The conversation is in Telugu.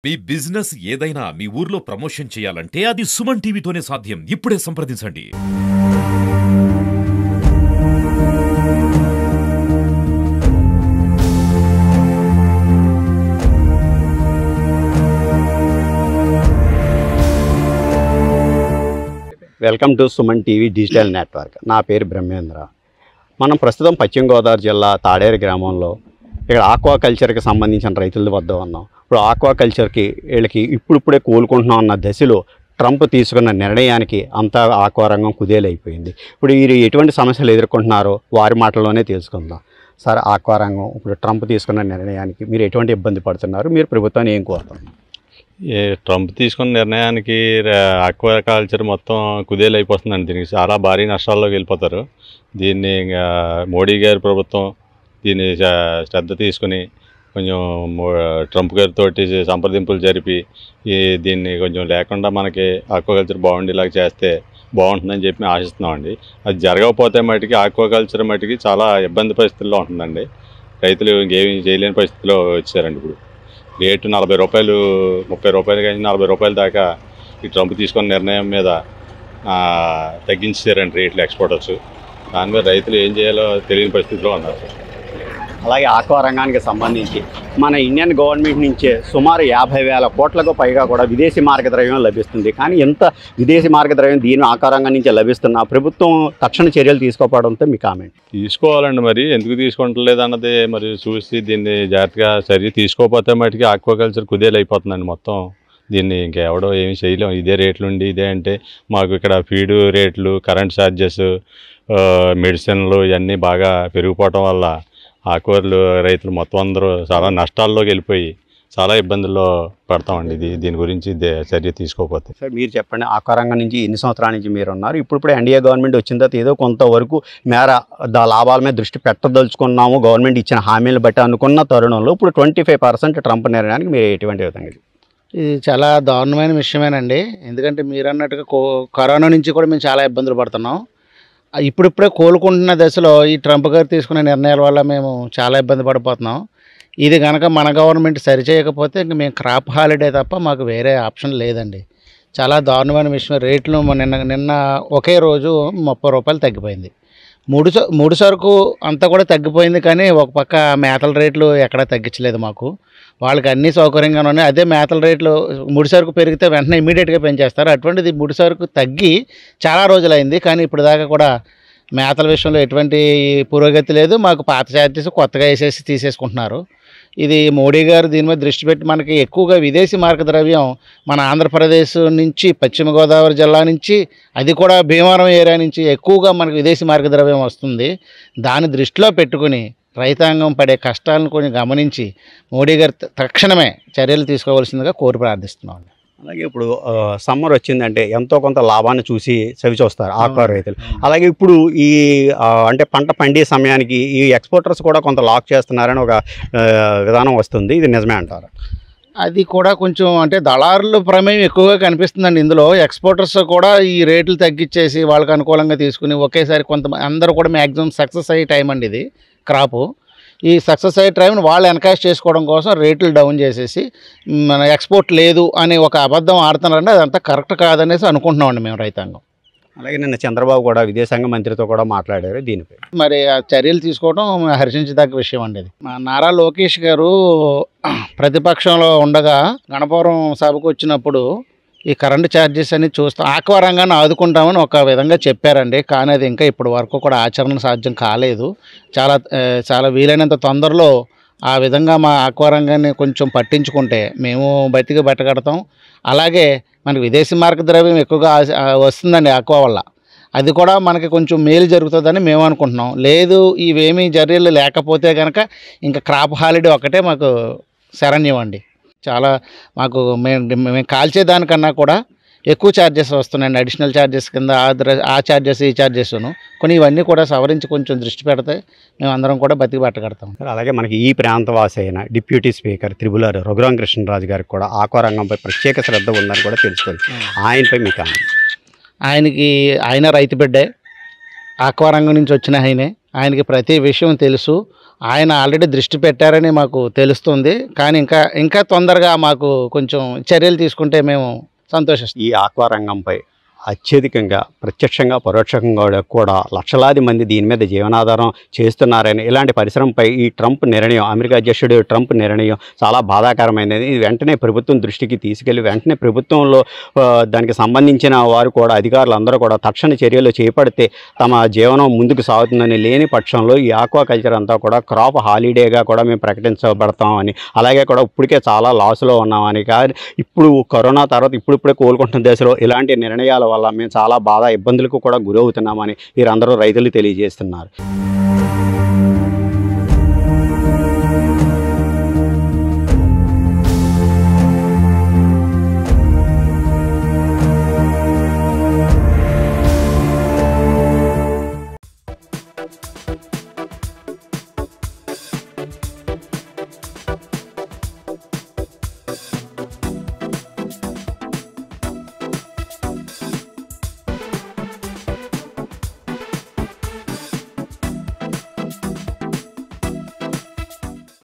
మీ బిజినెస్ ఏదైనా మీ ఊర్లో ప్రమోషన్ చేయాలంటే అది సుమన్ టీవీతోనే సాధ్యం. ఇప్పుడే సంప్రదించండి. Welcome to Suman TV digital network. నా పేరు బ్రహ్మేంద్ర. మనం ప్రస్తుతం పశ్చిమ గోదావరి జిల్లా తాడేరు గ్రామంలో ఇక్కడ ఆక్వాకల్చర్కి సంబంధించిన రైతుల వద్ద ఉన్నాం. ఇప్పుడు ఆక్వాకల్చర్కి వీళ్ళకి ఇప్పుడిప్పుడే కోలుకుంటున్నాం అన్న దశలో ట్రంప్ తీసుకున్న నిర్ణయానికి అంతా ఆక్వారంగం కుదేలైపోయింది. ఇప్పుడు వీరు ఎటువంటి సమస్యలు ఎదుర్కొంటున్నారో వారి మాటల్లోనే తెలుసుకుందాం. సార్, ఆక్వారంగం ఇప్పుడు ట్రంప్ తీసుకున్న నిర్ణయానికి మీరు ఎటువంటి ఇబ్బంది పడుతున్నారు? మీరు ప్రభుత్వాన్ని ఏం కోరుతున్నారు? ట్రంప్ తీసుకున్న నిర్ణయానికి ఆక్వాకల్చర్ మొత్తం కుదేలైపోతుందండి. దీనికి చాలా భారీ నష్టాల్లోకి వెళ్ళిపోతారు. దీన్ని మోడీ గారి ప్రభుత్వం దీన్ని శ్రద్ధ తీసుకుని కొంచెం ట్రంప్ గారితో సంప్రదింపులు జరిపి దీన్ని కొంచెం లేకుండా మనకి ఆక్వాకల్చర్ బాగుండేలాగా చేస్తే బాగుంటుందని చెప్పి మేము ఆశిస్తున్నామండి. అది జరగకపోతే మటుకి ఆక్వాకల్చర్ మటుకి చాలా ఇబ్బంది పరిస్థితుల్లో ఉంటుందండి. రైతులు ఇంకేమీ చేయలేని పరిస్థితిలో వచ్చారండి. ఇప్పుడు రేటు 40 రూపాయలు 30 రూపాయలు కానీ 40 రూపాయల దాకా ఈ ట్రంప్ తీసుకున్న నిర్ణయం మీద తగ్గించారండి రేట్లు ఎక్స్పోర్టర్స్. దాని మీద రైతులు ఏం చేయాలో తెలియని పరిస్థితిలో ఉన్నారు. అలాగే ఆక్వారంగానికి సంబంధించి మన ఇండియన్ గవర్నమెంట్ నుంచే సుమారు 50,000 కోట్లకు పైగా కూడా విదేశీ మార్గద్రవ్యం లభిస్తుంది. కానీ ఎంత విదేశీ మార్గద్రవ్యం దీని ఆక్వారంగం నుంచే లభిస్తున్నా ప్రభుత్వం తక్షణ చర్యలు తీసుకోవడంతో మీ కామెంట్? తీసుకోవాలండి. మరి ఎందుకు తీసుకుంటలేదు అన్నది మరి చూసి దీన్ని జాగ్రత్తగా చర్య తీసుకోకపోతే మటుకి ఆక్వాకల్చర్ కుదేలైపోతుందండి మొత్తం. దీన్ని ఇంకెవడో ఏమి చేయలేము. ఇదే రేట్లుండి ఇదే అంటే మాకు ఇక్కడ ఫీడ్ రేట్లు, కరెంట్ ఛార్జెస్, మెడిసిన్లు ఇవన్నీ బాగా పెరిగిపోవటం వల్ల ఆకుకూరలు రైతులు మొత్తం అందరూ చాలా నష్టాల్లోకి వెళ్ళిపోయి చాలా ఇబ్బందుల్లో పడతామండి. దీని గురించి చర్య తీసుకోకపోతే. సార్, మీరు చెప్పండి, ఆక్వారంగం నుంచి ఎన్ని సంవత్సరాల నుంచి మీరు ఉన్నారు? ఇప్పుడు ఎన్డీఏ గవర్నమెంట్ వచ్చిన తర్వాత ఏదో కొంతవరకు మేర లాభాల మీద దృష్టి పెట్టదలుచుకున్నాము గవర్నమెంట్ ఇచ్చిన హామీలు బట్టి అనుకున్న తరుణంలో ఇప్పుడు 25% ట్రంప్ నిర్ణయానికి మీరు ఎటువంటి విధంగా? ఇది చాలా దారుణమైన విషయమేనండి. ఎందుకంటే మీరు అన్నట్టుగా కరోనా నుంచి కూడా మేము చాలా ఇబ్బందులు పడుతున్నాం. ఇప్పుడిప్పుడే కోలుకుంటున్న దశలో ఈ ట్రంప్ గారు తీసుకునే నిర్ణయాల వల్ల మేము చాలా ఇబ్బంది పడిపోతున్నాం. ఇది కనుక మన గవర్నమెంట్ సరిచేయకపోతే ఇంక మేము క్రాప్ హాలిడే తప్ప మాకు వేరే ఆప్షన్ లేదండి. చాలా దారుణమైన విషయం. రేట్లు నిన్న ఒకే రోజు 30 రూపాయలు తగ్గిపోయింది. ముడి సరుకు అంతా కూడా తగ్గిపోయింది. కానీ ఒక పక్క మేతల రేట్లు ఎక్కడా తగ్గించలేదు మాకు. వాళ్ళకి అన్నీ సౌకర్యంగానే ఉన్నాయి. అదే మేతల రేట్లు ముడి సరుకు పెరిగితే వెంటనే ఇమీడియట్గా పెంచేస్తారు. అటువంటిది ముడి సరుకు తగ్గి చాలా రోజులైంది. కానీ ఇప్పుడు దాకా కూడా మేతల విషయంలో ఎటువంటి పురోగతి లేదు. మాకు పాత ఛార్జెస్ కొత్తగా తీసేసుకుంటున్నారు. ఇది మోడీ గారు దీని మీద దృష్టి పెట్టి మనకి ఎక్కువగా విదేశీ మార్గద్రవ్యం మన ఆంధ్రప్రదేశ్ నుంచి, పశ్చిమ గోదావరి జిల్లా నుంచి, అది కూడా భీమవరం ఏరియా నుంచి ఎక్కువగా మనకు విదేశీ మార్గద్రవ్యం వస్తుంది. దాన్ని దృష్టిలో పెట్టుకుని రైతాంగం పడే కష్టాలను కొన్ని గమనించి మోడీ గారు తక్షణమే చర్యలు తీసుకోవాల్సిందిగా కోరి ప్రార్థిస్తున్నాం. అలాగే ఇప్పుడు సమ్మర్ వచ్చిందంటే ఎంతో కొంత లాభాన్ని చూసి చవిచూస్తారు ఆక్వా రైతులు. అలాగే ఇప్పుడు ఈ అంటే పంట పండే సమయానికి ఈ ఎక్స్పోర్టర్స్ కూడా కొంత లాక్ చేస్తున్నారని ఒక విధానం వస్తుంది. ఇది నిజమే అంటారు? అది కూడా కొంచెం అంటే దళారుల ప్రమేయం ఎక్కువగా కనిపిస్తుందండి ఇందులో. ఎక్స్పోర్టర్స్ కూడా ఈ రేట్లు తగ్గించేసి వాళ్ళకి అనుకూలంగా తీసుకుని ఒకేసారి అందరూ కూడా మ్యాక్సిమం సక్సెస్ అయ్యే టైం అండి ఇది క్రాపు. ఈ సక్సెస్ అయ్యే టైంని వాళ్ళు ఎన్కాష్ చేసుకోవడం కోసం రేట్లు డౌన్ చేసేసి మన ఎక్స్పోర్ట్ లేదు అని ఒక అబద్ధం ఆడుతున్నారంటే అదంతా కరెక్ట్ కాదనేసి అనుకుంటున్నామండి మేము రైతాంగం. అలాగే నిన్న చంద్రబాబు కూడా విదేశాంగ మంత్రితో కూడా మాట్లాడారు దీనిపై. మరి ఆ చర్యలు తీసుకోవడం హర్షించదగ్గ విషయం అండి. ఇది మా నారా లోకేష్ గారు ప్రతిపక్షంలో ఉండగా గణపవరం సభకు వచ్చినప్పుడు ఈ కరెంటు ఛార్జెస్ అని చూస్తాం, ఆక్వా రంగాన్ని ఆదుకుంటామని ఒక విధంగా చెప్పారండి. కానీ అది ఇంకా ఇప్పటి వరకు కూడా ఆచరణ సాధ్యం కాలేదు. చాలా వీలైనంత తొందరలో ఆ విధంగా మా ఆక్వా రంగాన్ని కొంచెం పట్టించుకుంటే మేము బతికి బట్టగడతాం. అలాగే మనకి విదేశీ మార్గద్రవ్యం ఎక్కువగా వస్తుందండి ఆక్వా వల్ల. అది కూడా మనకి కొంచెం మేలు జరుగుతుందని మేము అనుకుంటున్నాం. లేదు ఇవేమీ చర్యలు లేకపోతే కనుక ఇంకా క్రాప్ హాలిడే ఒకటే మాకు శరణ్యం అండి. చాలా మాకు మేము కాల్చేదానికన్నా కూడా ఎక్కువ ఛార్జెస్ వస్తున్నాయండి. అడిషనల్ ఛార్జెస్ కింద ఆ ఛార్జెస్ ఈ ఛార్జెస్ను కొన్ని ఇవన్నీ కూడా సవరించి కొంచెం దృష్టి పెడితే మేము అందరం కూడా బతికి పట్టగడతాం. అలాగే మనకి ఈ ప్రాంతవాసి అయిన డిప్యూటీ స్పీకర్ త్రిపులారు రఘురామకృష్ణరాజు గారికి కూడా ఆక్వా రంగంపై ప్రత్యేక శ్రద్ధ ఉందని కూడా తెలుస్తుంది. ఆయనపై మీకు ఆయన రైతు బిడ్డే, ఆక్వా రంగం నుంచి వచ్చిన ఆయనకి ప్రతి విషయం తెలుసు. ఆయన ఆల్రెడీ దృష్టి పెట్టారని మాకు తెలుస్తుంది. కానీ ఇంకా తొందరగా మాకు కొంచెం చర్యలు తీసుకుంటే మేము సంతోషిస్తాం. ఈ ఆక్వా రంగంపై అత్యధికంగా ప్రత్యక్షంగా పరోక్షంగా కూడా లక్షలాది మంది దీని మీద జీవనాధారం చేస్తున్నారని, ఇలాంటి పరిశ్రమపై ఈ ట్రంప్ నిర్ణయం, అమెరికా అధ్యక్షుడు ట్రంప్ నిర్ణయం చాలా బాధాకరమైనది. ఇది వెంటనే ప్రభుత్వం దృష్టికి తీసుకెళ్లి వెంటనే ప్రభుత్వంలో దానికి సంబంధించిన వారు కూడా, అధికారులు అందరూ కూడా తక్షణ చర్యలు చేపడితే తమ జీవనం ముందుకు సాగుతుందని, లేని పక్షంలో ఈ ఆక్వాకల్చర్ అంతా కూడా క్రాప్ హాలిడేగా కూడా మేము ప్రకటించబడతామని, అలాగే కూడా ఇప్పటికే చాలా లాస్లో ఉన్నామని, కానీ ఇప్పుడు కరోనా తర్వాత ఇప్పుడిప్పుడే కోలుకుంటున్న దశలో ఇలాంటి నిర్ణయాల వల్ల మేము చాలా ఇబ్బందులకు కూడా గురవుతున్నామని వీరందరూ రైతులు తెలియజేస్తున్నారు.